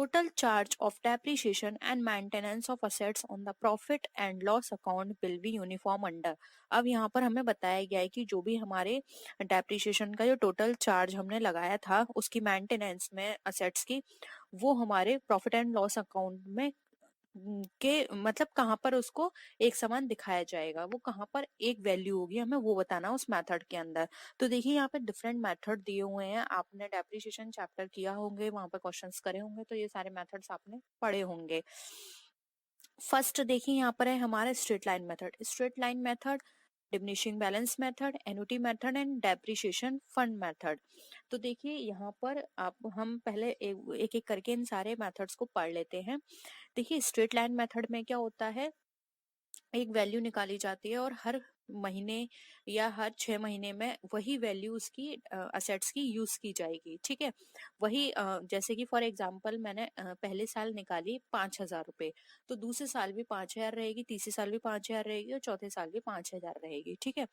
Total charge of depreciation and maintenance of assets on the profit and loss account will be uniform under. अब यहाँ पर हमें बताया गया है कि जो भी हमारे डेप्रिसिएशन का जो टोटल चार्ज हमने लगाया था उसकी मेंटेनेंस में असेट्स की, वो हमारे प्रॉफिट एंड लॉस अकाउंट में के मतलब कहाँ पर उसको एक समान दिखाया जाएगा, वो कहाँ पर एक वैल्यू होगी हमें वो बताना उस मेथड के अंदर। तो देखिए यहाँ पे डिफरेंट मेथड दिए हुए हैं, आपने डेप्रिसिएशन चैप्टर किया होंगे, वहां पर क्वेश्चंस करे होंगे, तो ये सारे मेथड्स आपने पढ़े होंगे। फर्स्ट देखिए यहाँ पर है हमारा straight line method. Straight line method, diminishing balance method, annuity method and depreciation fund method. तो देखिए यहाँ पर आप हम पहले एक एक करके इन सारे मेथड्स को पढ़ लेते हैं। देखिए स्ट्रेट लाइन मेथड में क्या होता है, एक वैल्यू निकाली जाती है और हर महीने या हर 6 महीने में वही वैल्यू उसकी असेट्स की यूज की जाएगी। ठीक है, वही जैसे कि फॉर एग्जांपल मैंने पहले साल निकाली 5,000 रुपए, तो दूसरे साल भी 5,000 रहेगी, तीसरे साल भी 5,000 रहेगी और चौथे साल भी 5,000 रहेगी। ठीक है,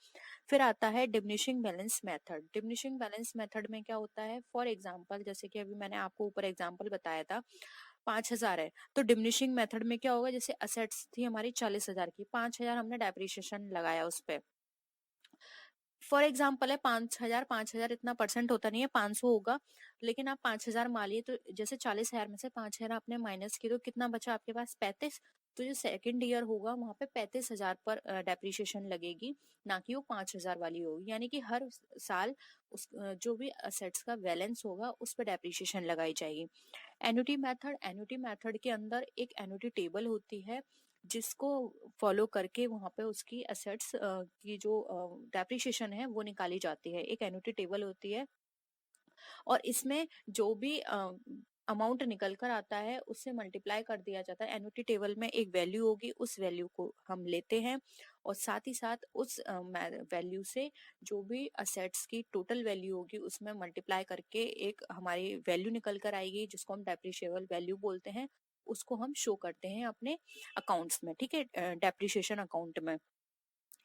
फिर आता है diminishing balance method. Diminishing balance method में क्या होता है, फॉर एग्जांपल जैसे कि अभी मैंने आपको ऊपर एग्जांपल बताया था 5,000 है, तो डिमिनिशिंग मेथड में क्या होगा, जैसे असेट्स थी हमारी 40,000 की, 5,000 हमने डेप्रिसिएशन लगाया उस पे। फॉर एग्जाम्पल है 5,000, 5,000 इतना परसेंट होता नहीं है, 500 होगा, लेकिन आप 5,000 मानिए, तो जैसे 40,000 में से 5,000 आपने माइनस किए तो कितना बचा आपके पास, 35। तो जो सेकंड ईयर होगा वहां पे 35,000 पर डेप्रिसिएशन लगेगी, ना कि वो 5,000 वाली होगी। यानी कि हर साल उस जो भी असेट्स का बैलेंस होगा उस पर डेप्रिसिएशन लगाई जाएगी। एन्युटी मेथड, एन्युटी मेथड के अंदर एक एन्युटी टेबल होती है जिसको फॉलो करके वहां पे उसकी असेट्स की जो डेप्रिसिएशन है वो निकाली जाती है। एक एन्युटी टेबल होती है और इसमें जो भी अमाउंट निकल कर आता है उससे मल्टीप्लाई कर दिया जाता है। एन्युटी टेबल में एक वैल्यू होगी, उस वैल्यू को हम लेते हैं और साथ ही साथ उस वैल्यू से जो भी असेट्स की टोटल वैल्यू होगी उसमें मल्टीप्लाई करके एक हमारी वैल्यू निकल कर आएगी जिसको हम डेप्रिशिएबल वैल्यू बोलते हैं, उसको हम शो करते हैं अपने अकाउंट्स में। ठीक है, डेप्रिसिएशन अकाउंट में।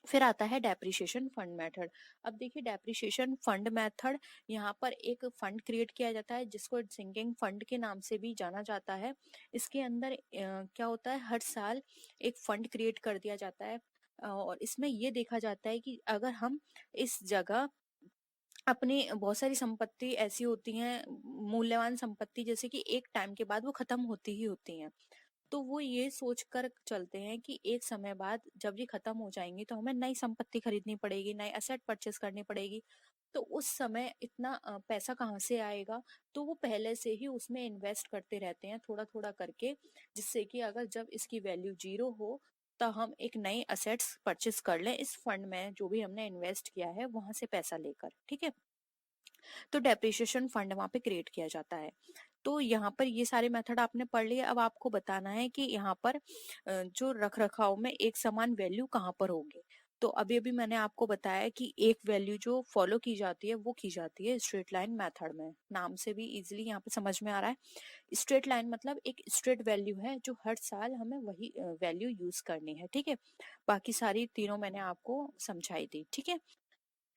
फिर आता है डेप्रिसिएशन फंड मेथड। अब देखिए डेप्रिसिएशन फंड मेथड, यहाँ पर एक फंड क्रिएट किया जाता है जिसको सिंकिंग फंड के नाम से भी जाना जाता है। इसके अंदर क्या होता है, हर साल एक फंड क्रिएट कर दिया जाता है और इसमें ये देखा जाता है कि अगर हम इस जगह अपनी बहुत सारी संपत्ति ऐसी होती हैं, मूल्यवान संपत्ति, जैसे कि एक टाइम के बाद वो खत्म होती ही होती हैं, तो वो ये सोच कर चलते हैं कि एक समय बाद जब ये खत्म हो जाएंगी तो हमें नई संपत्ति खरीदनी पड़ेगी, नई एसेट परचेस करनी पड़ेगी। तो उस समय इतना पैसा कहाँ से आएगा, तो वो पहले से ही उसमें इन्वेस्ट करते रहते हैं थोड़ा थोड़ा करके, जिससे कि अगर जब इसकी वैल्यू जीरो हो तो हम एक नई असेट्स परचेस कर लें इस फंड में जो भी हमने इन्वेस्ट किया है वहां से पैसा लेकर। ठीक है, तो डेप्रिसिएशन फंड वहां पे क्रिएट किया जाता है। तो यहाँ पर ये सारे मेथड आपने पढ़ लिए। अब आपको बताना है कि यहाँ पर जो रख रखाव में एक समान वैल्यू कहाँ पर होगी। तो अभी अभी मैंने आपको बताया कि एक वैल्यू जो फॉलो की जाती है वो की जाती है स्ट्रेट लाइन मेथड में। नाम से भी इजीली यहाँ पे समझ में आ रहा है, स्ट्रेट लाइन मतलब एक स्ट्रेट वैल्यू है जो हर साल हमें वही वैल्यू यूज करनी है। ठीक है, बाकी सारी तीनों मैंने आपको समझाई थी। ठीक है,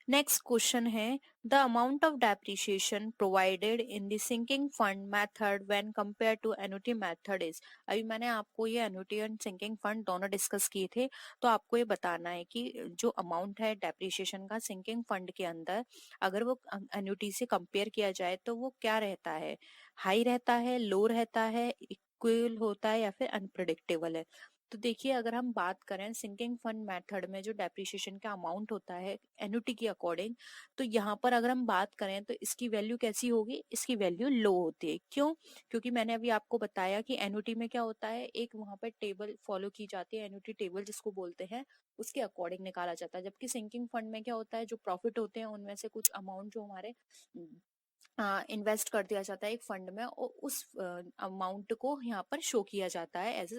नेक्स्ट क्वेश्चन है the amount of depreciation provided in the sinking fund method when compare to annuity method is. अभी मैंने आपको ये एन्युटी एंड सिंकिंग फंड दोनों डिस्कस किए थे, तो आपको ये बताना है कि जो अमाउंट है डेप्रिसिएशन का सिंकिंग फंड के अंदर अगर वो एन्युटी से कंपेयर किया जाए तो वो क्या रहता है, हाई रहता है, लो रहता है, इक्वल होता है या फिर अनप्रिडिक्टेबल है। तो देखिए अगर हम बात करें सिंकिंग फंड मेथड में जो डेप्रिसिएशन का अमाउंट होता है एन्युटी के अकॉर्डिंग, तो यहाँ पर अगर हम बात करें तो इसकी वैल्यू कैसी होगी, इसकी वैल्यू लो होती है। क्यों, क्योंकि मैंने अभी आपको बताया कि एन्युटी में क्या होता है, एक वहां पर टेबल फॉलो की जाती है, एन्युटी टेबल जिसको बोलते हैं, उसके अकॉर्डिंग निकाला जाता है। जबकि सिंकिंग फंड में क्या होता है, जो प्रॉफिट होते हैं उनमें से कुछ अमाउंट जो हमारे इन्वेस्ट कर दिया जाता है एक फंड में और उस अमाउंट को यहाँ पर शो किया जाता है एज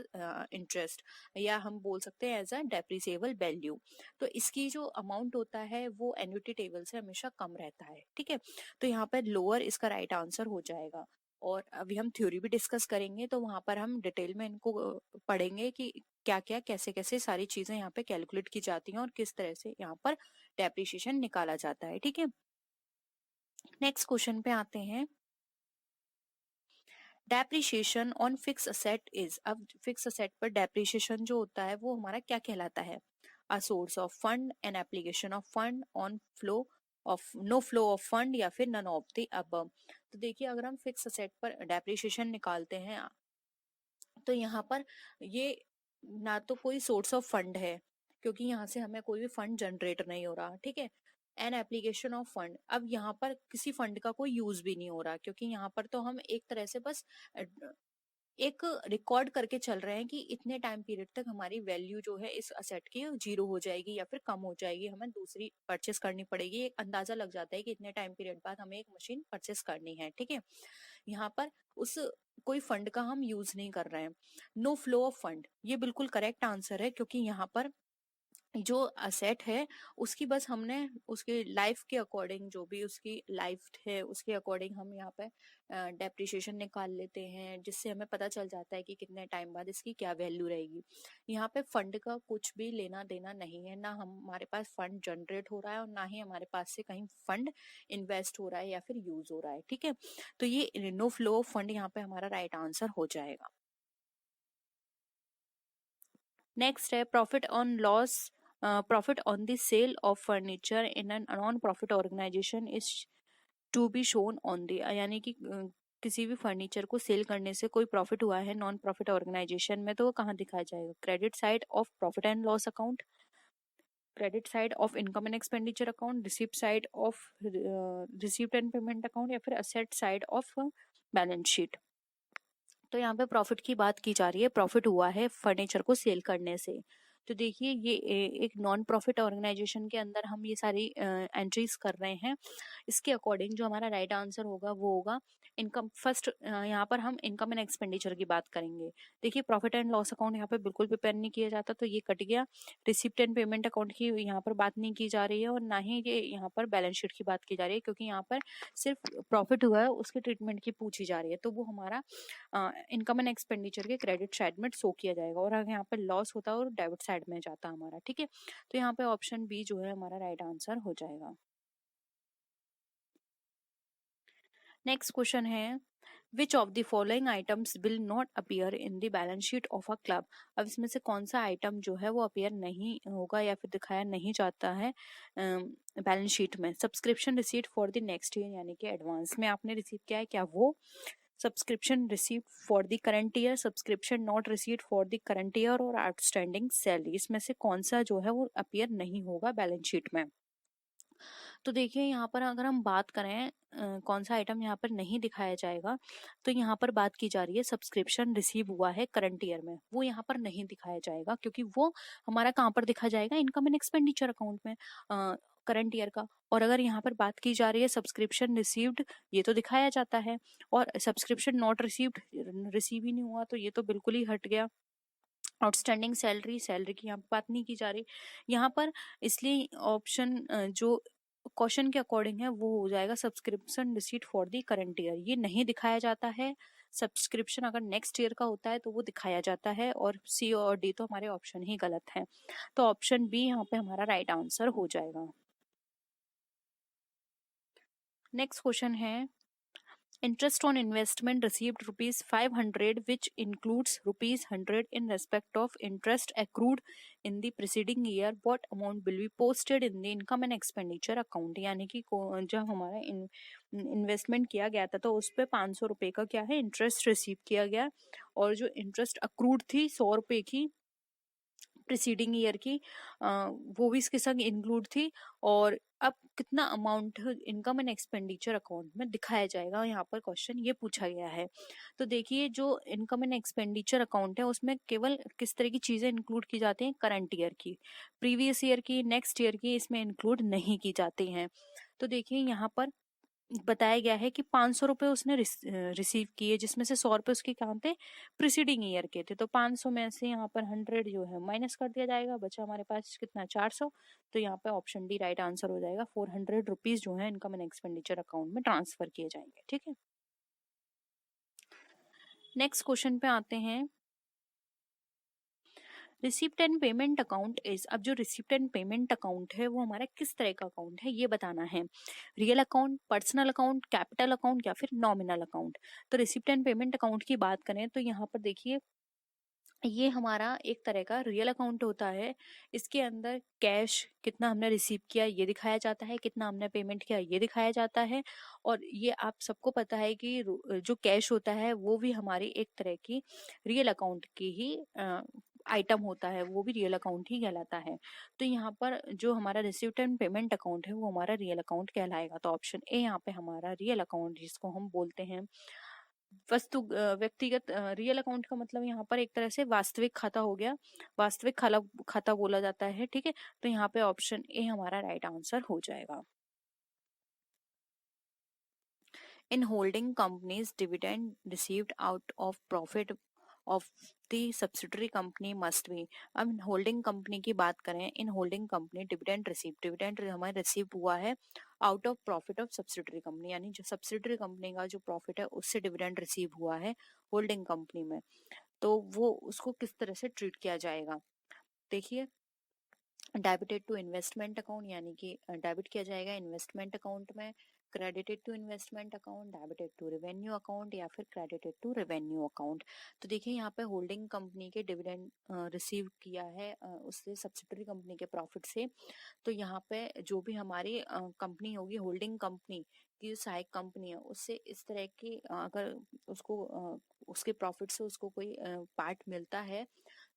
इंटरेस्ट, या हम बोल सकते हैं एज अ डेप्रिसिएबल वैल्यू। तो इसकी जो अमाउंट होता है वो एन्युटी टेबल से हमेशा कम रहता है। ठीक है, तो यहाँ पर लोअर इसका राइट आंसर हो जाएगा। और अभी हम थ्योरी भी डिस्कस करेंगे तो वहां पर हम डिटेल में इनको पढ़ेंगे कि क्या क्या कैसे कैसे सारी चीजें यहाँ पे कैलकुलेट की जाती हैं और किस तरह से यहाँ पर डेप्रिसिएशन निकाला जाता है। ठीक है, नेक्स्ट क्वेश्चन पे आते हैं। Depreciation on fix asset is, अब फिक्स असेट पर डेप्रिशिएशन जो होता है वो हमारा क्या कहलाता है? A source of fund, an application of fund, on flow of, no flow of fund, या फिर नन ऑफ द अबव। तो देखिए अगर हम फिक्स असेट पर डेप्रिशिएशन निकालते हैं तो यहाँ पर ये ना तो कोई सोर्स ऑफ फंड है, क्योंकि यहाँ से हमें कोई भी फंड जनरेट नहीं हो रहा, ठीक है। एन एप्लीकेशन ऑफ फंड, अब यहाँ पर किसी फंड का कोई यूज भी नहीं हो रहा, क्योंकि यहाँ पर तो हम एक तरह से बस एक रिकॉर्ड करके चल रहे हैं कि इतने टाइम पीरियड तक हमारी वैल्यू जो है इस असेट की जीरो हो जाएगी या फिर कम हो जाएगी, हमें दूसरी परचेस करनी पड़ेगी। एक अंदाजा लग जाता है कि इतने टाइम पीरियड बाद हमें एक मशीन परचेस करनी है, ठीक है। यहाँ पर उस कोई फंड का हम यूज नहीं कर रहे हैं। नो फ्लो ऑफ फंड, ये बिल्कुल करेक्ट आंसर है, क्योंकि यहाँ पर जो असेट है उसकी बस हमने उसके लाइफ के अकॉर्डिंग, जो भी उसकी लाइफ है उसके अकॉर्डिंग हम यहाँ पे डेप्रिशिएशन निकाल लेते हैं, जिससे हमें पता चल जाता है कि कितने टाइम बाद इसकी क्या वैल्यू रहेगी। यहाँ पे फंड का कुछ भी लेना देना नहीं है, ना हमारे पास फंड जनरेट हो रहा है और ना ही हमारे पास से कहीं फंड इन्वेस्ट हो रहा है या फिर यूज हो रहा है, ठीक है। तो ये नो फ्लो ऑफ फंड यहाँ पे हमारा राइट आंसर हो जाएगा। नेक्स्ट है profit on loss, profit on the sale of furniture in an non profit organisation is to be shown on the, यानी कि किसी भी फर्नीचर को सेल करने से कोई प्रॉफिट हुआ है नॉन प्रॉफिट ऑर्गेनाइजेशन में, तो वो कहाँ दिखाया जाएगा? Credit side of profit and loss account, credit side of income and expenditure account, receipt side of receipt and payment account, या फिर asset side of balance sheet. तो यहाँ पे प्रॉफिट की बात की जा रही है, प्रॉफिट हुआ है फर्नीचर को सेल करने से। तो देखिए ये एक नॉन प्रॉफिट ऑर्गेनाइजेशन के अंदर हम ये सारी एंट्रीज कर रहे हैं। इसके अकॉर्डिंग जो हमारा राइट आंसर होगा वो होगा इनकम। फर्स्ट यहाँ पर हम इनकम एंड एक्सपेंडिचर की बात करेंगे। देखिए प्रॉफिट एंड लॉस अकाउंट यहाँ पे बिल्कुल प्रिपेयर नहीं किया जाता, तो ये कट गया। रिसिप्ट एंड पेमेंट अकाउंट की यहाँ पर बात नहीं की जा रही है, और ना ही ये यहाँ पर बैलेंस शीट की बात की जा रही है, क्योंकि यहाँ पर सिर्फ प्रॉफिट हुआ है उसके ट्रीटमेंट की पूछी जा रही है, तो वो हमारा इनकम एंड एक्सपेंडिचर के क्रेडिट साइड में शो किया जाएगा, और अगर यहाँ पे लॉस होता है और डेबिट साइड में जाता है हमारा, ठीक है। तो यहाँ पे ऑप्शन बी जो है हमारा राइट आंसर हो जाएगा। नेक्स्ट क्वेश्चन है which of the following items will not appear in the balance sheet of a club. अब इसमें से कौन सा आइटम जो है वो अपीयर नहीं होगा या फिर दिखाया नहीं जाता है बैलेंस शीट में? Subscription receipt for the next year, यानी कि एडवांस में आपने रिसीव किया है क्या वो, subscription receive for the current year, subscription not receive for the current year, और आउटस्टैंडिंग सैलरी, इसमें से कौन सा जो है वो अपीयर नहीं होगा बैलेंस शीट में? तो देखिए यहाँ पर अगर हम बात करें कौन सा आइटम यहाँ पर नहीं दिखाया जाएगा, तो यहाँ पर बात की जा रही है सब्सक्रिप्शन रिसीव हुआ है करंट ईयर में, वो यहाँ पर नहीं दिखाया जाएगा, क्योंकि वो हमारा कहाँ पर दिखा जाएगा? इनकम एंड एक्सपेंडिचर अकाउंट में करंट ईयर का। और अगर यहाँ पर बात की जा रही है सब्सक्रिप्शन रिसीव्ड, ये तो दिखाया जाता है, और सब्सक्रिप्शन नॉट रिसीव्ड, रिसीव ही नहीं हुआ, तो ये तो बिल्कुल ही हट गया। आउटस्टैंडिंग सैलरी, सैलरी की यहाँ पर बात नहीं की जा रही यहाँ पर, इसलिए ऑप्शन जो क्वेश्चन के अकॉर्डिंग है वो हो जाएगा subscription receipt for the current year, ये नहीं दिखाया जाता है। सब्सक्रिप्शन अगर नेक्स्ट ईयर का होता है तो वो दिखाया जाता है, और सी और डी तो हमारे ऑप्शन ही गलत है, तो ऑप्शन बी यहाँ पे हमारा राइट आंसर हो जाएगा। नेक्स्ट क्वेश्चन है interest on investment received rupees 500 which includes rupees 100 in respect of interest accrued in the preceding year, what amount will be posted in the income and expenditure account। यानी कि जब हमारा investment किया गया था तो उस पर 500 रुपए का क्या है इंटरेस्ट रिसीव किया गया, और जो इंटरेस्ट अक्रूड थी 100 रुपए की प्रिसीडिंग ईयर की वो भी इसके संग इंक्लूड थी, और अब कितना amount income and expenditure account में दिखाया जाएगा, यहाँ पर क्वेश्चन ये पूछा गया है। तो देखिए जो इनकम एंड एक्सपेंडिचर अकाउंट है उसमें केवल किस तरह की चीजें इंक्लूड की जाती हैं? करंट ईयर की, प्रीवियस ईयर की, नेक्स्ट ईयर की इसमें इंक्लूड नहीं की जाती हैं। तो देखिए यहाँ पर बताया गया है कि 500 रुपए उसने रिसीव किए, जिसमें से 100 रुपए उसके काम थे प्रिसीडिंग ईयर के थे, तो 500 में से यहाँ पर 100 जो है माइनस कर दिया जाएगा, बचा हमारे पास कितना 400। तो यहाँ पे ऑप्शन डी राइट आंसर हो जाएगा, 400 रुपीज जो है इनकम एंड एक्सपेंडिचर अकाउंट में ट्रांसफर किए जाएंगे, ठीक है। नेक्स्ट क्वेश्चन पे आते हैं। Receipt and payment account is, अब जो रिसिप्ट एंड पेमेंट अकाउंट है वो हमारा किस तरह का अकाउंट है ये बताना है। Real account, personal account, capital account या फिर नॉमिनल अकाउंट। तो रिसिप्ट एंड पेमेंट अकाउंट की बात करें तो यहाँ पर देखिए ये हमारा एक तरह का रियल अकाउंट होता है। इसके अंदर कैश कितना हमने रिसीव किया ये दिखाया जाता है, कितना हमने पेमेंट किया ये दिखाया जाता है। और ये आप सबको पता है कि जो कैश होता है वो भी हमारी एक तरह की रियल अकाउंट की ही आइटम होता है, वो भी रियल अकाउंट ही कहलाता है। तो यहाँ पर जो हमारा रिसिप्ट एंड पेमेंट अकाउंट है वो हमारा रियल अकाउंट कहलाएगा। तो ऑप्शन ए यहाँ पे हमारा रियल अकाउंट जिसको हम बोलते हैं व्यक्तिगत रियल अकाउंट का मतलब यहाँ पर एक तरह से वास्तविक खाता हो गया, वास्तविक खाता खाता बोला जाता है। ठीक है, तो यहाँ पे ऑप्शन ए हमारा राइट आंसर हो जाएगा। In holding companies dividend received out of profit of the subsidiary company must be. अब होल्डिंग कंपनी की बात करें, इन होल्डिंग कंपनी डिविडेंड हमारे रिसीव हुआ है out of profit of subsidiary company, यानी जो सब्सिडरी कंपनी का जो प्रॉफिट है उससे डिविडेंड रिसीव हुआ है होल्डिंग कंपनी में, तो वो उसको किस तरह से ट्रीट किया जाएगा। देखिए, डेबिटेड टू इन्वेस्टमेंट अकाउंट, यानी कि डेबिट किया जाएगा इन्वेस्टमेंट अकाउंट में, credited to investment account, debited to revenue account या फिर क्रेडिटेड टू रेवेन्यू अकाउंट। तो देखिए यहाँ पे होल्डिंग कंपनी के डिविडेंड रिसीव किया है उससे सब्सिडरी कंपनी के प्रॉफिट से, तो यहाँ पे जो भी हमारी कंपनी होगी होल्डिंग कंपनी की जो सहायक कंपनी है उससे इस तरह की अगर उसको उसके प्रॉफिट से उसको कोई पार्ट मिलता है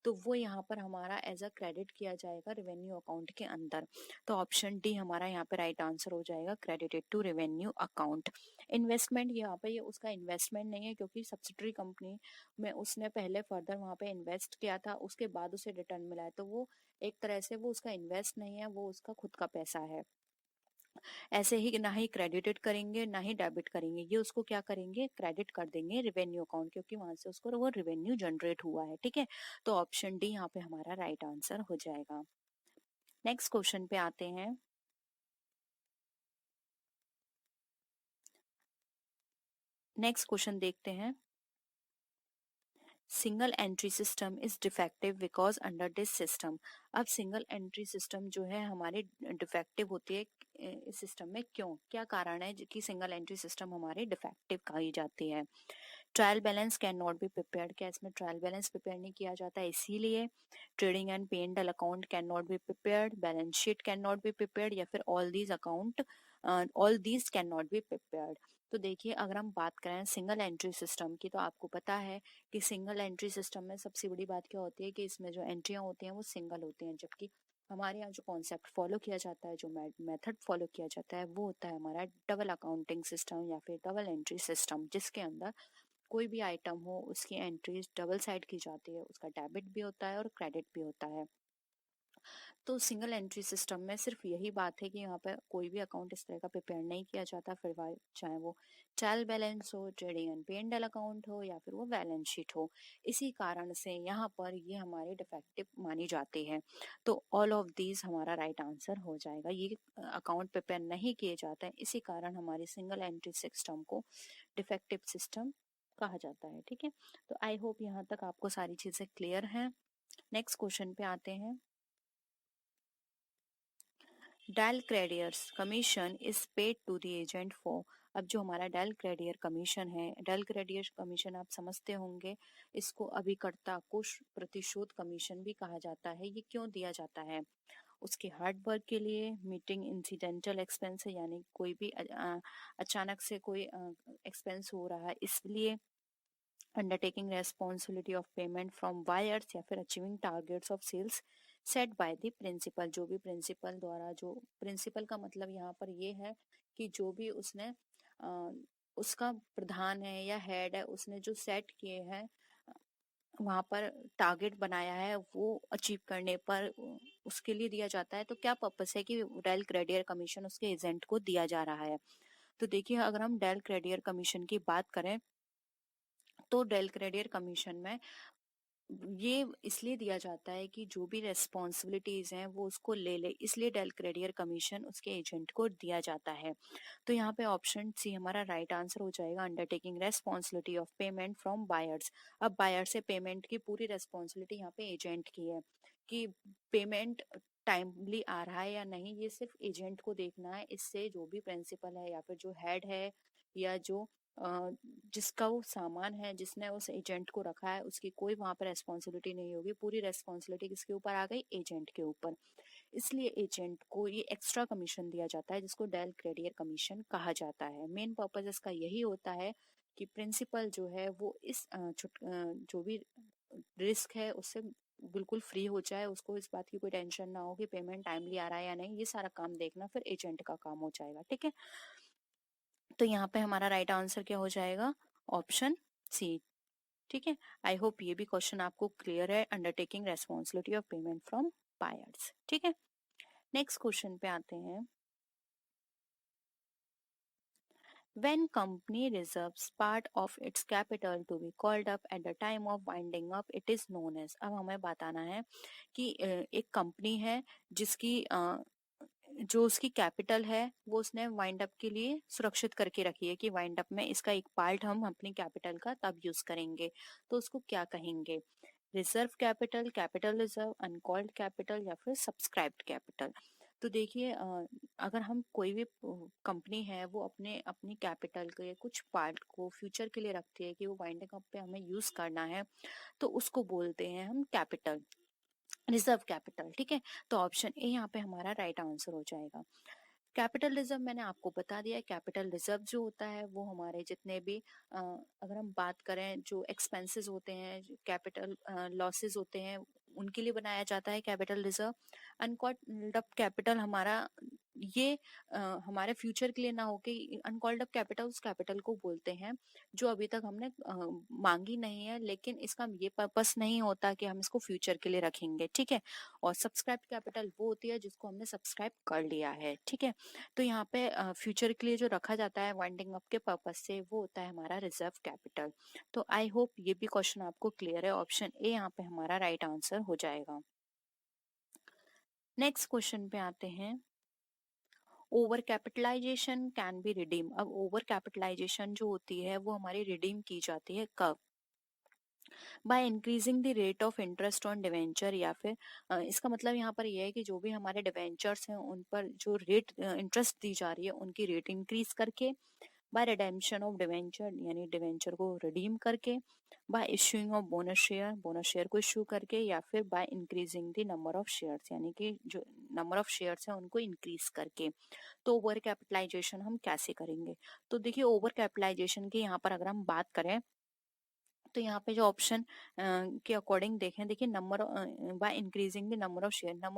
तो वो यहाँ पर हमारा एज अ क्रेडिट किया जाएगा रेवेन्यू अकाउंट के अंदर। तो ऑप्शन डी हमारा यहाँ पे राइट आंसर हो जाएगा, credited to revenue account. Investment यहाँ पे ये उसका इन्वेस्टमेंट नहीं है क्योंकि सब्सिडरी कंपनी में उसने पहले फर्दर वहाँ पे इन्वेस्ट किया था, उसके बाद उसे रिटर्न मिला है, तो वो एक तरह से वो उसका इन्वेस्ट नहीं है, वो उसका खुद का पैसा है। ऐसे ही ना ही क्रेडिटेड करेंगे ना ही डेबिट करेंगे, ये उसको क्या करेंगे, क्रेडिट कर देंगे रेवेन्यू अकाउंट, क्योंकि वहां से उसको वो रेवेन्यू जनरेट हुआ है। ठीक है, तो ऑप्शन डी यहाँ पे हमारा राइट आंसर हो जाएगा। नेक्स्ट क्वेश्चन पे आते हैं। नेक्स्ट क्वेश्चन देखते हैं। Single entry system is defective because under this system. अब सिंगल एंट्री सिस्टम जो है हमारे डिफेक्टिव होती है इस सिस्टम में, क्यों, क्या कारण है कि सिंगल एंट्री सिस्टम हमारी डिफेक्टिव कही जाती है। Trial balance can not be prepared, क्या इसमें ट्रायल बैलेंस प्रिपेयर नहीं किया जाता है इसीलिए। ट्रेडिंग एंड पे and account can not be prepared, balance sheet can not be prepared या फिर all these can not be prepared. तो देखिए अगर हम बात करें सिंगल एंट्री सिस्टम की, तो आपको पता है कि सिंगल एंट्री सिस्टम में सबसे बड़ी बात क्या होती है कि इसमें जो एंट्रियां होती हैं वो सिंगल होती हैं, जबकि हमारे यहाँ जो कॉन्सेप्ट फॉलो किया जाता है, जो मेथड फॉलो किया जाता है वो होता है हमारा डबल अकाउंटिंग सिस्टम या फिर डबल एंट्री सिस्टम, जिसके अंदर कोई भी आइटम हो उसकी एंट्रीज डबल साइड की जाती है, उसका डेबिट भी होता है और क्रेडिट भी होता है। तो सिंगल एंट्री सिस्टम में सिर्फ यही बात है कि यहाँ पे कोई भी अकाउंट इस तरह का प्रिपेयर नहीं किया जाता, फिर चाहे वो ट्रायल बैलेंस हो, ट्रेडिंग एंड पे एंड अकाउंट हो या फिर वो बैलेंस शीट हो। इसी कारण से यहाँ पर ये हमारे डिफेक्टिव मानी जाती है। तो ऑल ऑफ दीज हमारा राइट आंसर हो जाएगा, ये अकाउंट प्रिपेयर नहीं किए जाते हैं, इसी कारण हमारी सिंगल एंट्री सिस्टम को डिफेक्टिव सिस्टम कहा जाता है। ठीक है, तो आई होप यहाँ तक आपको सारी चीजें क्लियर हैं। नेक्स्ट क्वेश्चन पे आते हैं। Del credere's commission is paid to the agent for. अब जो हमारा डेल क्रेडियर कमीशन है, डेल क्रेडियर कमीशन आप समझते होंगे, इसको अभिकर्ता को प्रतिशोध कमीशन भी कहा जाता है। ये क्यों दिया जाता है, उसके हार्ड वर्क के लिए, मीटिंग इंसिडेंटल एक्सपेंस है यानी कोई भी अचानक से कोई एक्सपेंस हो रहा है इसलिए, undertaking responsibility of payment from buyers या फिर achieving targets of sales set by the principal, जो भी प्रिंसिपल द्वारा, जो प्रिंसिपल का मतलब यहाँ पर ये है कि जो भी उसने उसका प्रधान है या हेड है उसने जो सेट किए हैं वहां पर टारगेट बनाया है वो अचीव करने पर उसके लिए दिया जाता है। तो क्या पर्पस है कि डेल क्रेडियर कमीशन उसके एजेंट को दिया जा रहा है। तो देखिए अगर हम डेल क्रेडियर कमीशन की बात करें तो डेल क्रेडियर कमीशन में ये इसलिए दिया जाता है कि जो भी रेस्पॉन्सिबिलिटीज हैं वो उसको ले ले, इसलिए डेल क्रेडियर कमीशन उसके एजेंट को दिया जाता है। तो यहाँ पे ऑप्शन सी हमारा राइट आंसर हो जाएगा, undertaking responsibility of payment from buyers. अब बायर से पेमेंट की पूरी रेस्पॉन्सिबिलिटी यहाँ पे एजेंट की है कि पेमेंट टाइमली आ रहा है या नहीं, ये सिर्फ एजेंट को देखना है। इससे जो भी प्रिंसिपल है या फिर जो हेड है या जो जिसका वो सामान है, जिसने उस एजेंट को रखा है, उसकी कोई वहां पर रेस्पॉन्सिबिलिटी नहीं होगी। पूरी रेस्पॉन्सिबिलिटी किसके ऊपर आ गई? एजेंट के ऊपर। इसलिए एजेंट को ये एक्स्ट्रा कमीशन दिया जाता है जिसको डेल क्रेडियर कमीशन कहा जाता है। मेन पर्पज इसका यही होता है कि प्रिंसिपल जो है वो इस जो भी रिस्क है उससे बिल्कुल फ्री हो जाए, उसको इस बात की कोई टेंशन ना हो कि पेमेंट टाइमली आ रहा है या नहीं। ये सारा काम देखना फिर एजेंट का काम हो जाएगा। ठीक है, तो यहाँ पे हमारा राइट आंसर क्या हो जाएगा? Option C. ठीक है, आई होप ये भी क्वेश्चन आपको क्लियर है, undertaking responsibility of payment from buyers. ठीक है, नेक्स्ट क्वेश्चन पे आते हैं। When company reserves part of its capital to be called up at the time of winding up, it is known as। अब हमें बताना है कि एक कंपनी है जिसकी जो उसकी कैपिटल है वो उसने वाइंड अप के लिए सुरक्षित करके रखी है कि वाइंड अप में इसका एक पार्ट हम अपनी कैपिटल का तब यूज करेंगे, तो उसको क्या कहेंगे? Reserve capital, capital reserve, uncalled capital या फिर सब्सक्राइब्ड कैपिटल। तो देखिए अगर हम कोई भी कंपनी है वो अपने अपनी कैपिटल के कुछ पार्ट को फ्यूचर के लिए रखती है कि वो वाइंडिंग अप पे हमें यूज करना है, तो उसको बोलते हैं हम कैपिटल, रिजर्व कैपिटल। ठीक है, तो ऑप्शन ए यहाँ पे हमारा राइट आंसर हो जाएगा। कैपिटल रिजर्व मैंने आपको बता दिया है। कैपिटल रिजर्व जो होता है वो हमारे जितने भी अगर हम बात करें जो एक्सपेंसेस होते हैं, कैपिटल लॉसेस होते हैं, उनके लिए बनाया जाता है capital reserve. Uncalled up capital हमारा ये हमारे फ्यूचर के लिए ना हो कि अनकॉल्ड अप कैपिटल उस कैपिटल को बोलते हैं जो अभी तक हमने मांगी नहीं है, लेकिन इसका ये पर्पस नहीं होता कि हम इसको फ्यूचर के लिए रखेंगे। ठीक है, और सब्सक्राइब कैपिटल वो होती है जिसको हमने सब्सक्राइब कर लिया है। ठीक है, तो यहाँ पे फ्यूचर के लिए जो रखा जाता है वाइंडिंग अप के पर्पज से वो होता है हमारा रिजर्व कैपिटल। तो आई होप ये भी क्वेश्चन आपको क्लियर है। ऑप्शन ए यहाँ पे हमारा राइट आंसर हो जाएगा। नेक्स्ट क्वेश्चन पे आते हैं। Over capitalisation can be redeem. अब ओवर कैपिटलाइजेशन जो होती है वो हमारी रिडीम की जाती है कब? Bye increasing the rate of interest on debenture, या फिर इसका मतलब यहाँ पर यह है कि जो भी हमारे डिवेंचर्स हैं उन पर जो रेट इंटरेस्ट दी जा रही है उनकी रेट इंक्रीज करके, बाय रिडेम्पशन ऑफ डिवेंचर यानी डिवेंचर को रिडीम करके, by issuing of bonus share को इश्यू करके, या फिर by increasing the number of shares यानी कि जो नंबर ऑफ शेयर्स हैं उनको इंक्रीज करके। तो ओवर कैपिटलाइजेशन हम कैसे करेंगे? तो देखिए ओवर कैपिटलाइजेशन की यहाँ पर अगर हम बात करें तो यहाँ पे जो ऑप्शन के अकॉर्डिंग देखें, देखिए number by increasing the number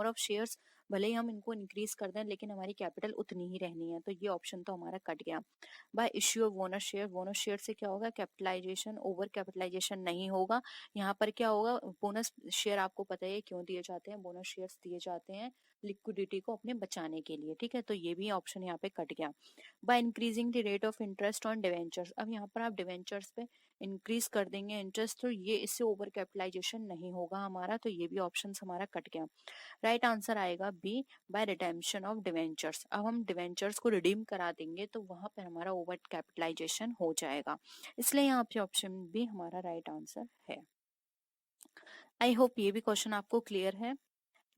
of shares भले ही हम इनको इंक्रीज कर दें लेकिन हमारी कैपिटल उतनी ही रहनी है, तो ये ऑप्शन तो हमारा कट गया। Bye issue of bonus share से क्या होगा? कैपिटलाइजेशन, ओवर कैपिटलाइजेशन नहीं होगा। यहाँ पर क्या होगा? बोनस शेयर आपको पता है क्यों दिए जाते हैं? बोनस शेयर्स दिए जाते हैं लिक्विडिटी को अपने बचाने के लिए। ठीक है, तो ये भी ऑप्शन यहाँ पे कट गया। Bye increasing the rate of interest on debentures, अब यहाँ पर आप डिवेंचर्स पे इंक्रीज कर देंगे इंटरेस्ट, तो ये इससे ओवर कैपिटलाइजेशन नहीं होगा हमारा, तो ये भी ऑप्शन हमारा कट गया। राइट आंसर आएगा B, by redemption of debentures. अब हम डिवेंचर्स को रिडीम करा देंगे तो वहां पर हमारा ओवर कैपिटलाइजेशन हो जाएगा, इसलिए यहाँ पे ऑप्शन बी हमारा राइट आंसर है। आई होप ये भी क्वेश्चन आपको क्लियर है।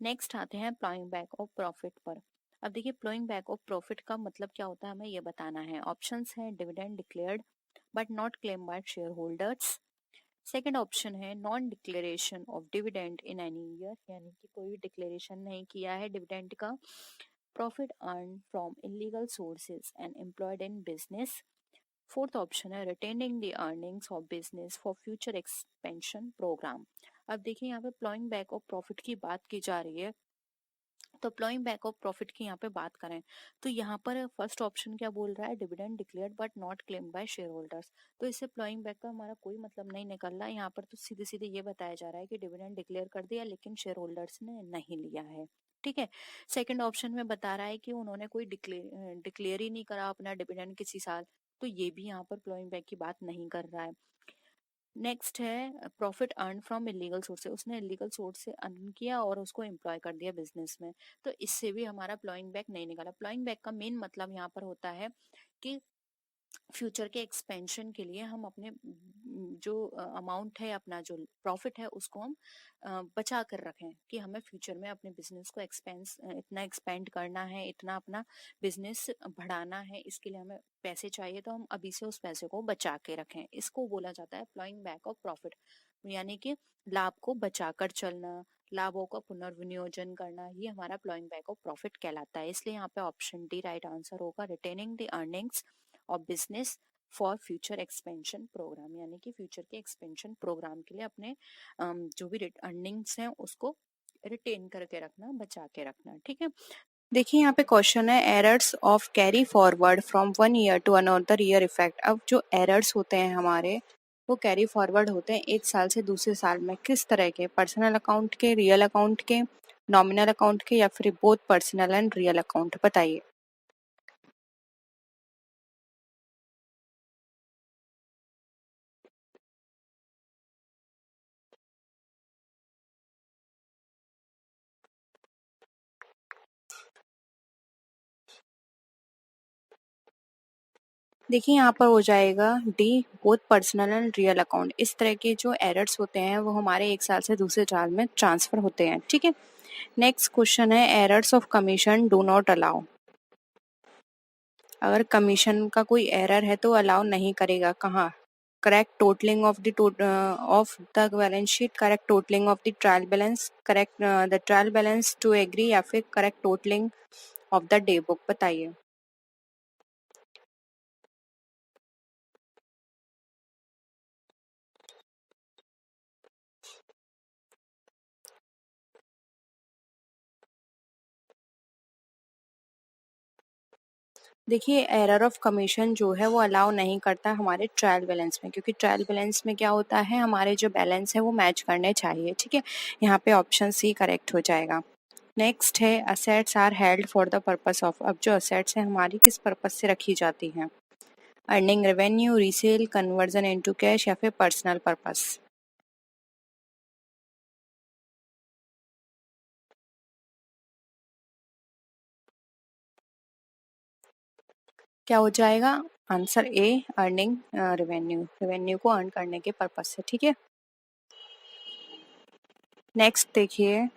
नेक्स्ट आते हैं प्लॉइंग बैक ऑफ प्रॉफिट पर। अब देखिए प्लॉइंग बैक ऑफ प्रॉफिट का मतलब क्या होता है हमें ये बताना है। ऑप्शंस हैं dividend declared but not claim by shareholders. Second option है non declaration of dividend in any year, यानी कि कोई भी डिक्लेरेशन नहीं किया है डिविडेंड का। Profit earn from illegal sources and employed in business. Fourth option है retaining the earnings of business for future expansion programme. अब देखिए यहाँ पे प्लॉइंग बैक ऑफ प्रॉफिट की बात की जा रही है, तो प्लॉइंग बैक ऑफ प्रॉफिट की यहाँ पे बात करें तो यहाँ पर फर्स्ट ऑप्शन क्या बोल रहा है? Dividend declared but not claimed by share holders. तो इससे प्लॉइंग बैक का हमारा कोई मतलब नहीं निकल रहा है। यहाँ पर तो सीधे सीधे ये बताया जा रहा है कि डिविडेंड डिक्लेयर कर दिया लेकिन शेयर होल्डर्स ने नहीं लिया है। ठीक है, सेकंड ऑप्शन में बता रहा है कि उन्होंने कोई डिक्लेयर ही नहीं करा अपना डिविडेंड किसी साल, तो ये भी यहाँ पर प्लॉइंग बैक की बात नहीं कर रहा है। नेक्स्ट है profit earn from illegal source से, उसने इलीगल सोर्स से अर्न किया और उसको एम्प्लॉय कर दिया बिजनेस में, तो इससे भी हमारा प्लॉइंग बैक नहीं निकला। प्लॉइंग बैक का मेन मतलब यहाँ पर होता है कि फ्यूचर के एक्सपेंशन के लिए हम अपने जो अमाउंट है, अपना जो प्रॉफिट है, उसको हम बचा कर रखें कि हमें फ्यूचर में अपने बिजनेस को इतना एक्सपेंड करना है, इतना अपना बिजनेस बढ़ाना है, इसके लिए हमें पैसे चाहिए, तो हम अभी से उस पैसे को बचा के रखें। इसको बोला जाता है प्लॉइंग बैक ऑफ प्रॉफिट, यानी कि लाभ को बचाकर चलना, लाभों का पुनर्विनियोजन करना, ये हमारा प्लॉइंग बैक ऑफ प्रॉफिट कहलाता है। इसलिए यहाँ पे ऑप्शन डी राइट आंसर होगा, रिटेनिंग द अर्निंग्स और business for future expansion programme, यानी कि फ्यूचर के एक्सपेंशन प्रोग्राम के लिए अपने जो भी अर्निंग्स हैं उसको रिटेन करके रखना, बचा के रखना। ठीक है, देखिए यहाँ पे क्वेश्चन है errors of carry forward from one year to another year effect. अब जो एरर्स होते हैं हमारे, वो कैरी फॉरवर्ड होते हैं एक साल से दूसरे साल में, किस तरह के? पर्सनल अकाउंट के, रियल अकाउंट के, नॉमिनल अकाउंट के, या फिर both personal and real account? बताइए। देखिए यहाँ पर हो जाएगा D, both personal and real account. इस तरह के जो एरर्स होते हैं वो हमारे एक साल से दूसरे साल में ट्रांसफर होते हैं। ठीक है, नेक्स्ट क्वेश्चन है errors of commission do not allow. अगर कमीशन का कोई एरर है तो अलाउ नहीं करेगा, कहाँ? Correct totalling of the balance sheet, correct totalling of the trial balance, correct the trial balance to agree, या फिर correct totalling of the day book? बताइए। देखिए एरर ऑफ कमीशन जो है वो अलाउ नहीं करता हमारे ट्रायल बैलेंस में, क्योंकि ट्रायल बैलेंस में क्या होता है, हमारे जो बैलेंस है वो मैच करने चाहिए। ठीक है, यहाँ पे ऑप्शन सी करेक्ट हो जाएगा। नेक्स्ट है assets are held for the purpose of. अब जो असेट्स हैं हमारी किस पर्पस से रखी जाती हैं? Earning revenue, resale, conversion into cash, या फिर पर्सनल पर्पस? क्या हो जाएगा? Answer A, earning revenue, revenue को अर्न करने के पर्पस से। ठीक है, नेक्स्ट देखिए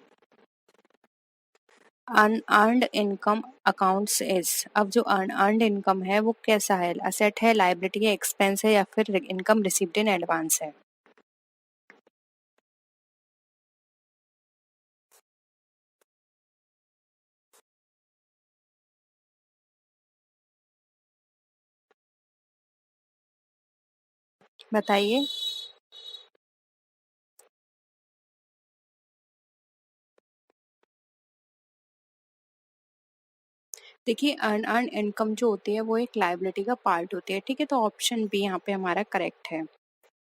अनअर्न्ड इनकम अकाउंट्स इज। अब जो अनअर्न्ड इनकम है वो कैसा है? असेट है, लायबिलिटी है, एक्सपेंस है, या फिर इनकम रिसीव्ड इन एडवांस है? बताइए। देखिए अनअर्न्ड इनकम जो होती है वो एक लायबिलिटी का पार्ट होती है। ठीक है, तो ऑप्शन बी यहाँ पे हमारा करेक्ट है।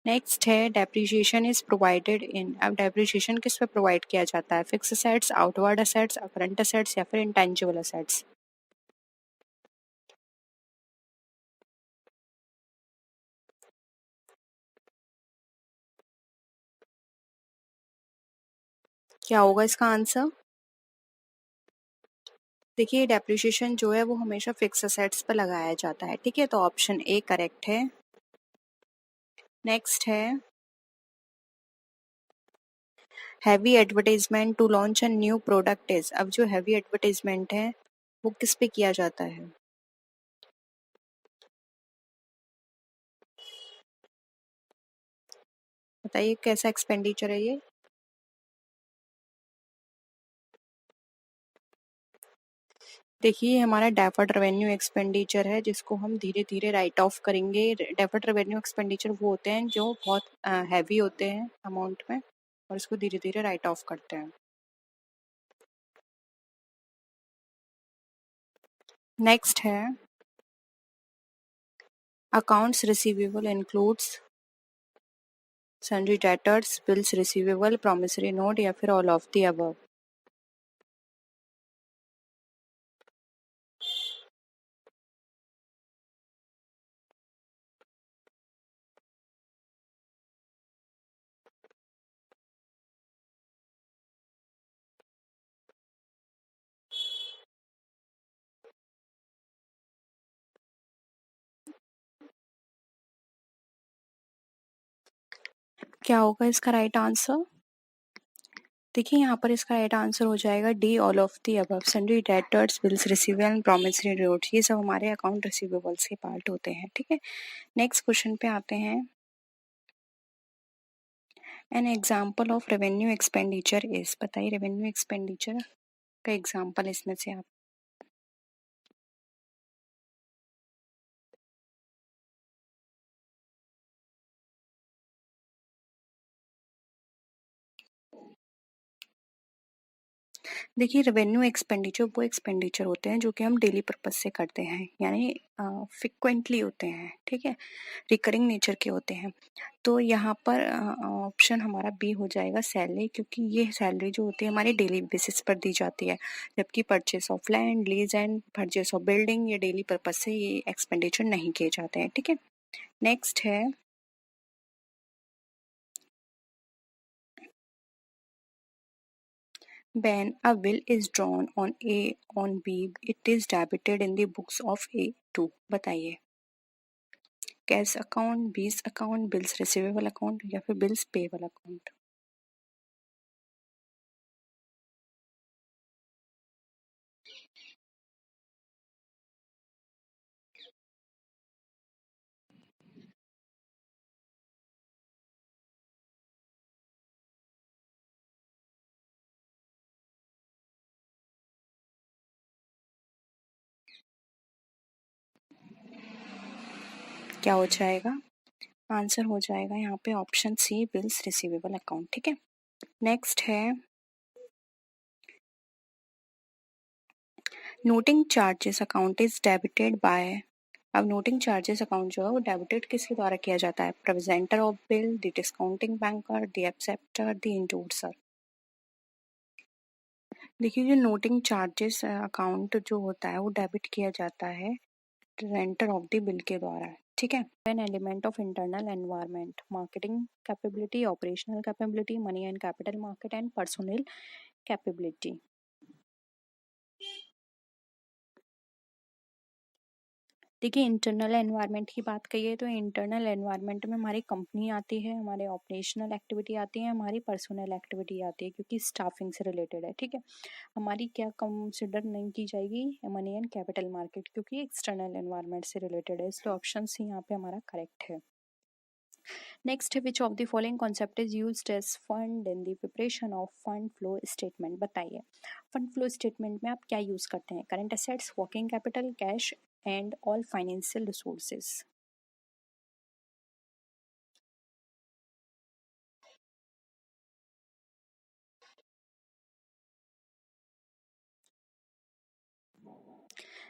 नेक्स्ट है डेप्रिसिएशन इज प्रोवाइडेड इन। अब डेप्रिसिएशन किस पे प्रोवाइड किया जाता है? Fix assets, outward assets, current assets, या फिर इंटेंजिबल असेट्स? क्या होगा इसका आंसर? देखिए डेप्रिसिएशन जो है वो हमेशा फिक्स असेट्स पर लगाया जाता है। ठीक है, तो ऑप्शन ए करेक्ट है। नेक्स्ट है heavy advertisement to launch a new product is. अब जो हैवी एडवर्टाइजमेंट है वो किस पे किया जाता है? बताइए कैसा एक्सपेंडिचर है ये? देखिए ये हमारा डेफर्ड रेवेन्यू एक्सपेंडिचर है, जिसको हम धीरे धीरे राइट ऑफ करेंगे। डेफर्ड रेवेन्यू एक्सपेंडिचर वो होते हैं जो बहुत हैवी होते हैं अमाउंट में, और इसको धीरे धीरे राइट ऑफ करते हैं। नेक्स्ट है accounts receivable includes sundry debtors, bills receivable, promissory note, या फिर ऑल ऑफ द अबव? क्या होगा इसका राइट आंसर? देखिए यहाँ पर इसका राइट आंसर हो जाएगा D, all of the above. Sundry debtors, bills receivable and promissory notes, ये सब हमारे अकाउंट रिसीवेबल्स के पार्ट होते हैं। ठीक है, नेक्स्ट क्वेश्चन पे आते हैं। An example of revenue expenditure is, बताइए रेवेन्यू एक्सपेंडिचर का एग्जाम्पल इसमें से आप। देखिए रेवेन्यू एक्सपेंडिचर वो एक्सपेंडिचर होते हैं जो कि हम डेली पर्पज से करते हैं, यानी फ्रिक्वेंटली होते हैं। ठीक है, रिकरिंग नेचर के होते हैं। तो यहाँ पर ऑप्शन हमारा बी हो जाएगा सैलरी, क्योंकि ये सैलरी जो होती है हमारी डेली बेसिस पर दी जाती है, जबकि purchase of land, lease and purchase of building ये डेली पर्पज से ये एक्सपेंडिचर नहीं किए जाते हैं। ठीक है, नेक्स्ट है when a will is drawn on A on B, it is debited in the books of A2। बताइए, कैश अकाउंट, बीस अकाउंट, बिल्स रिसीवेबल अकाउंट या फिर बिल्स पेबल अकाउंट? क्या हो जाएगा? आंसर हो जाएगा यहाँ पे option C, bills receivable account. ठीक है, नेक्स्ट है noting charges account is debited by. अब नोटिंग चार्जेस अकाउंट जो है वो डेबिटेड किसके द्वारा किया जाता है? Presenter of bill, the discounting banker, the acceptor, the endorser. देखिए जो नोटिंग चार्जेस अकाउंट जो होता है वो डेबिट किया जाता है रेंटर ऑफ द बिल के द्वारा। ठीक है, an element of internal environment, marketing capability, operational capability, money and capital market and personnel capability. देखिए इंटरनल एनवायरनमेंट की बात करिए तो इंटरनल एनवायरनमेंट में हमारी कंपनी आती है, हमारे ऑपरेशनल एक्टिविटी आती है, हमारी पर्सनल एक्टिविटी आती है, क्योंकि स्टाफिंग से रिलेटेड है। ठीक है, हमारी क्या कंसिडर नहीं की जाएगी? मनी एंड कैपिटल मार्केट, क्योंकि एक्सटर्नल एनवायरनमेंट से रिलेटेड है, इसलिए ऑप्शन सी यहाँ पे हमारा करेक्ट है। नेक्स्ट है which of the following concept is used as fund in the preparation of fund flow statement? बताइए फंड फ्लो स्टेटमेंट में आप क्या यूज करते हैं? Current assets, working capital, cash and all financial resources.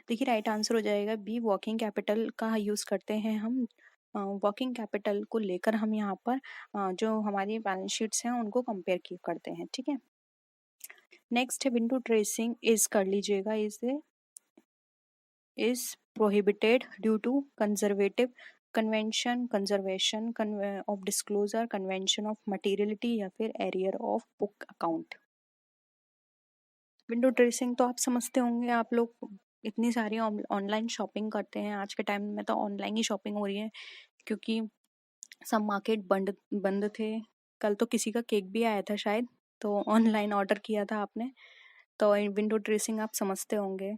देखिए right answer हो जाएगा B, working capital का यूज करते हैं हम। वर्किंग कैपिटल को लेकर हम यहाँ पर जो हमारी बैलेंस शीट्स हैं उनको कंपेयर की करते हैं। ठीक है, नेक्स्ट है विंडो ट्रेसिंग इज, कर लीजिएगा, is prohibited due to conservative convention, conservation of disclosure, convention of materiality या फिर arrear of book account. Window dressing तो आप समझते होंगे, आप लोग इतनी सारी ऑनलाइन शॉपिंग करते हैं, आज के टाइम में तो ऑनलाइन ही शॉपिंग हो रही है, क्योंकि सब मार्केट बंद बंद थे। कल तो किसी का केक भी आया था शायद, तो ऑनलाइन ऑर्डर किया था आपने, तो विंडो ड्रेसिंग आप समझते होंगे।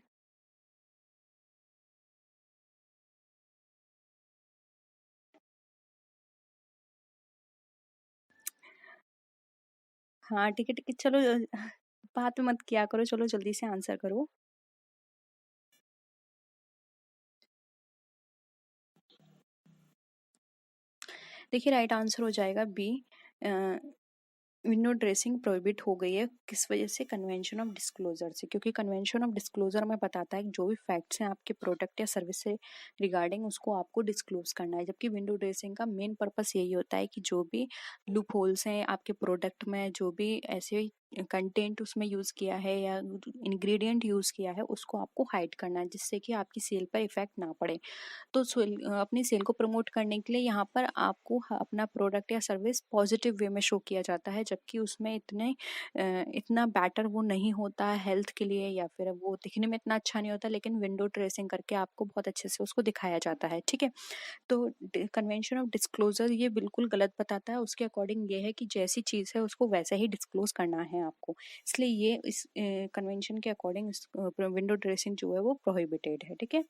हाँ ठीक है ठीक है, चलो बात मत किया करो, चलो जल्दी से आंसर करो। देखिए राइट आंसर हो जाएगा बी, विंडो ड्रेसिंग प्रोहिबिट हो गई है। किस वजह से? कन्वेंशन ऑफ डिस्क्लोजर से, क्योंकि कन्वेंशन ऑफ डिस्क्लोजर में बताता है कि जो भी फैक्ट्स हैं आपके प्रोडक्ट या सर्विस से रिगार्डिंग उसको आपको डिस्क्लोज करना है, जबकि विंडो ड्रेसिंग का मेन पर्पस यही होता है कि जो भी लूप होल्स हैं आपके प्रोडक्ट में, जो भी ऐसे कंटेंट उसमें यूज़ किया है या इंग्रेडिएंट यूज़ किया है उसको आपको हाइड करना है, जिससे कि आपकी सेल पर इफेक्ट ना पड़े। तो अपनी सेल को प्रमोट करने के लिए यहाँ पर आपको अपना प्रोडक्ट या सर्विस पॉजिटिव वे में शो किया जाता है, जबकि उसमें इतना बेटर वो नहीं होता है हेल्थ के लिए, या फिर वो दिखने में इतना अच्छा नहीं होता, लेकिन विंडो ट्रेसिंग करके आपको बहुत अच्छे से उसको दिखाया जाता है। ठीक है, तो कन्वेंशन ऑफ डिस्क्लोजर ये बिल्कुल गलत बताता है। उसके अकॉर्डिंग ये है कि जैसी चीज़ है उसको वैसा ही डिस्क्लोज करना है आपको, इसलिए ये इस कन्वेंशन के अकॉर्डिंग विंडो ड्रेसिंग जो है वो प्रोहिबिटेड है। ठीक है,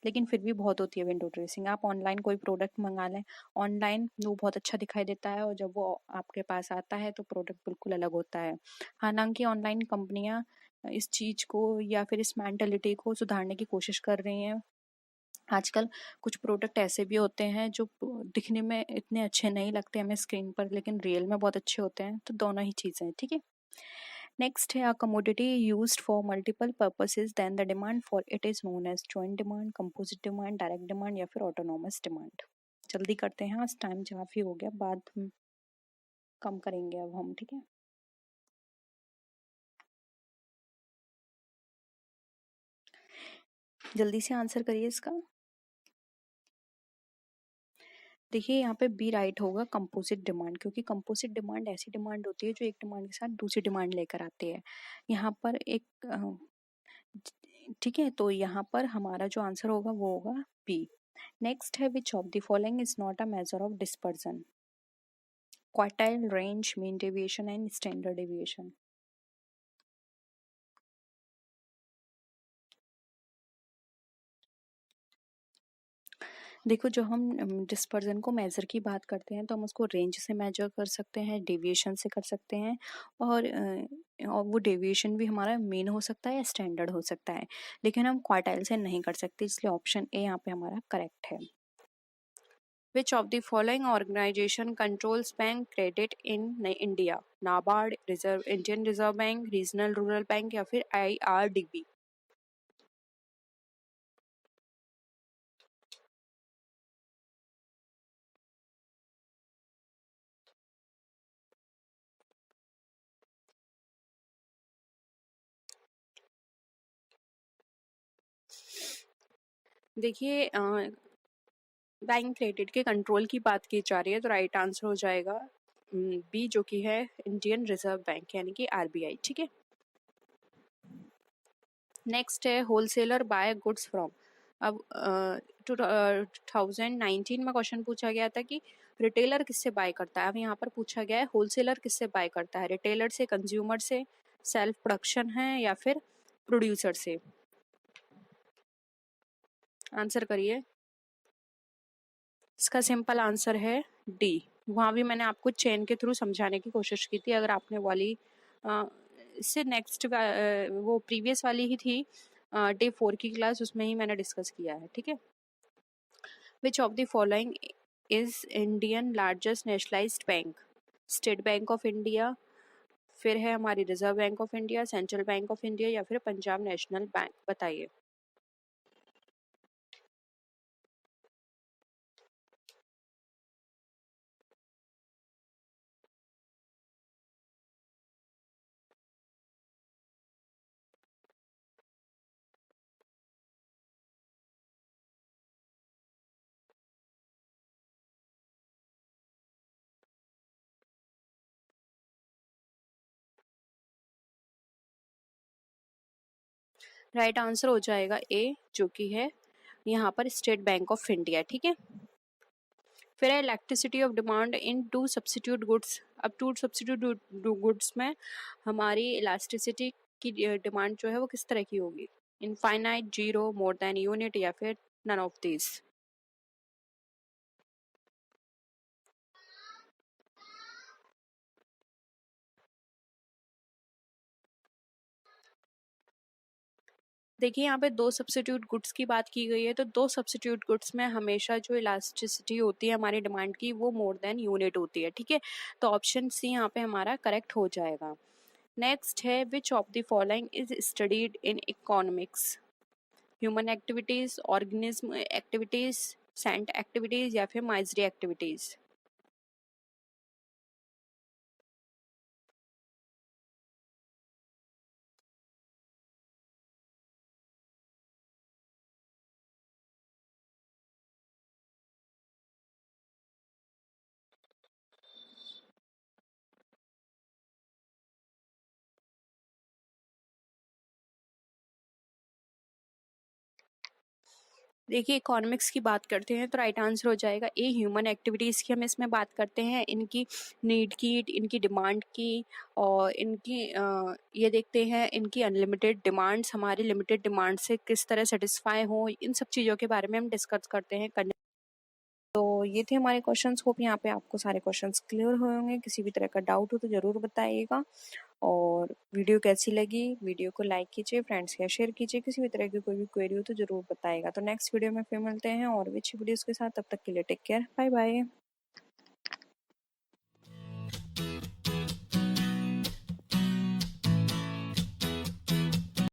लेकिन फिर भी बहुत होती है विंडो ड्रेसिंग। आप ऑनलाइन कोई प्रोडक्ट मंगा लें, ऑनलाइन वो बहुत अच्छा दिखाई देता है और जब वो आपके पास आता है तो प्रोडक्ट बिल्कुल अलग होता है। हालांकि ऑनलाइन कंपनियां इस चीज़ को या फिर इस मेंटेलिटी को सुधारने की कोशिश कर रही हैं। आजकल कुछ प्रोडक्ट ऐसे भी होते हैं जो दिखने में इतने अच्छे नहीं लगते हमें स्क्रीन पर, लेकिन रियल में बहुत अच्छे होते हैं। तो दोनों ही चीज़ें हैं। ठीक है, नेक्स्ट है, a commodity used for multiple purposes then the demand for it is known as joint demand, composite demand, direct demand या फिर ऑटोनोमस डिमांड। जल्दी करते हैं, आज टाइम काफी हो गया, बाद में कम करेंगे अब हम। ठीक है, जल्दी से आंसर करिए इसका। देखिए यहाँ पे बी राइट होगा, कंपोजिट डिमांड, क्योंकि कंपोजिट डिमांड ऐसी डिमांड होती है जो एक डिमांड के साथ दूसरी डिमांड लेकर आती है। यहाँ पर एक ठीक है, तो यहाँ पर हमारा जो आंसर होगा वो होगा बी। नेक्स्ट है, which of the following is not a measure of dispersion, quartile, range, mean deviation and standard deviation. देखो, जो हम डिस्पर्जन को मेजर की बात करते हैं तो हम उसको रेंज से मेजर कर सकते हैं, डेविएशन से कर सकते हैं, और वो डेविएशन भी हमारा मीन हो सकता है या स्टैंडर्ड हो सकता है, लेकिन हम क्वार्टाइल से नहीं कर सकते, इसलिए ऑप्शन ए यहाँ पे हमारा करेक्ट है। Which of the following organization controls bank credit in India? NABARD, Reserve Indian Reserve Bank, Regional Rural Bank या फिर IRDB? देखिए, बैंक क्रेडिट के कंट्रोल की बात की जा रही है, तो राइट आंसर हो जाएगा बी, जो कि है इंडियन रिजर्व बैंक यानी कि आरबीआई। ठीक है, नेक्स्ट है, होलसेलर बाय गुड्स फ्रॉम। अब 2019 में क्वेश्चन पूछा गया था कि रिटेलर किससे बाय करता है। अब यहाँ पर पूछा गया है होलसेलर किससे बाय करता है, रिटेलर से, कंज्यूमर से, सेल्फ प्रोडक्शन है या फिर प्रोड्यूसर से। आंसर करिए। इसका सिंपल आंसर है डी। वहाँ भी मैंने आपको चेन के थ्रू समझाने की कोशिश की थी, अगर आपने वाली इससे नेक्स्ट वो प्रीवियस वाली ही थी डे 4 की क्लास, उसमें ही मैंने डिस्कस किया है। ठीक है, which of the following is Indian largest nationalised bank? State bank of India, फिर है हमारी reserve bank of India, central bank of India या फिर पंजाब नेशनल बैंक। बताइए। राइट आंसर हो जाएगा ए, जो कि है यहाँ पर स्टेट बैंक ऑफ इंडिया। ठीक है, फिर है electricity of demand in two substitute goods. अब टू सब्सिट्यूट गुड्स में हमारी इलास्टिसिटी की डिमांड जो है वो किस तरह की होगी? Infinite, zero, more than unit या फिर नन ऑफ दिस। देखिए, यहाँ पे दो सब्सिट्यूट गुड्स की बात की गई है, तो दो सब्सिट्यूट गुड्स में हमेशा जो इलास्टिसिटी होती है हमारी डिमांड की वो मोर देन यूनिट होती है। ठीक है, तो ऑप्शन सी यहाँ पे हमारा करेक्ट हो जाएगा। नेक्स्ट है, which of the following is studied in economics? Human activities, organism activities, saint activities या फिर माइजरी एक्टिविटीज। देखिए इकोनॉमिक्स की बात करते हैं तो राइट आंसर हो जाएगा ए, ह्यूमन एक्टिविटीज़ की हम इसमें बात करते हैं, इनकी नीड की, इनकी डिमांड की, और इनकी ये देखते हैं इनकी अनलिमिटेड डिमांड्स हमारी लिमिटेड डिमांड से किस तरह सेटिस्फाई हो, इन सब चीज़ों के बारे में हम डिस्कस करते हैं। तो ये थे हमारे क्वेश्चंस। होप यहाँ पे आपको सारे क्वेश्चंस क्लियर हुए होंगे। किसी भी तरह का डाउट हो तो ज़रूर बताइएगा। और वीडियो कैसी लगी, वीडियो को लाइक कीजिए, फ्रेंड्स के शेयर कीजिए। किसी भी तरह की कोई भी क्वेरी हो तो ज़रूर बताइएगा। तो नेक्स्ट वीडियो में फिर मिलते हैं और भी अच्छी वीडियोज़ के साथ। तब तक के लिए टेक केयर, बाय बाय।